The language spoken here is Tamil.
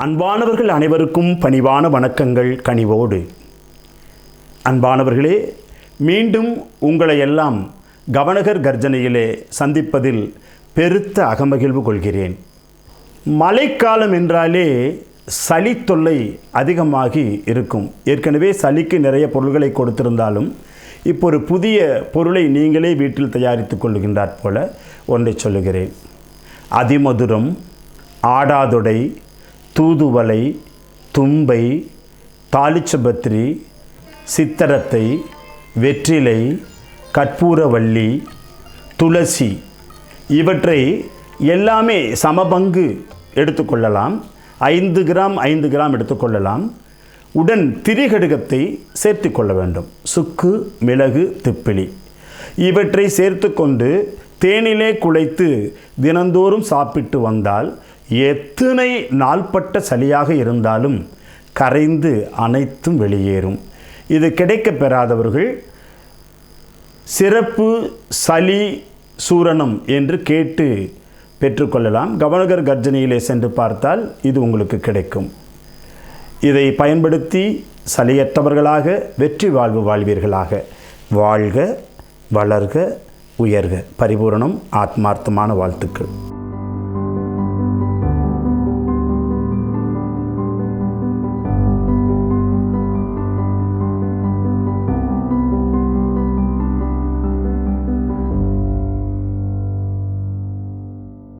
அன்பானவர்கள் அனைவருக்கும் பணிவான வணக்கங்கள் கனிவோடு. அன்பானவர்களே, மீண்டும் உங்களை எல்லாம் கவனகர் கர்ஜனையிலே சந்திப்பதில் பெருத்த அகமகிழ்வு கொள்கிறேன். மழைக்காலம் என்றாலே சளி தொல்லை அதிகமாகி இருக்கும். ஏற்கனவே சளிக்கு நிறைய பொருள்களை கொடுத்திருந்தாலும் இப்போ ஒரு புதிய பொருளை நீங்களே வீட்டில் தயாரித்து கொள்ளுகின்றாற் போல ஒன்றை சொல்லுகிறேன். அதிமதுரம், ஆடாதொடை, தூதுவளை, தும்பை, தாளிச்சபத்திரி, சித்தரத்தை, வெற்றிலை, கற்பூரவள்ளி, துளசி இவற்றை எல்லாமே சமபங்கு எடுத்துக்கொள்ளலாம். 5 கிராம் 5 கிராம் எடுத்துக்கொள்ளலாம். உடன் திரிகடுகத்தை சேர்த்து கொள்ள வேண்டும். சுக்கு, மிளகு, திப்பிலி இவற்றை சேர்த்து கொண்டு தேனிலே குழைத்து தினந்தோறும் சாப்பிட்டு வந்தால் எத்தனை நாள்பட்ட சளியாக இருந்தாலும் கரைந்து அனைத்தும் வெளியேறும். இது கிடைக்க பெறாதவர்கள் சிறப்பு சளி சூரணம் என்று கேட்டு பெற்றுக்கொள்ளலாம். கவனகர் கர்ஜனையிலே சென்று பார்த்தால் இது உங்களுக்கு கிடைக்கும். இதை பயன்படுத்தி சளியற்றவர்களாக வெற்றி வாழ்வு வாழ்வீர்களாக. வாழ்க, வளர்க, உயர்க. பரிபூரணம். ஆத்மார்த்தமான வாழ்த்துக்கள்.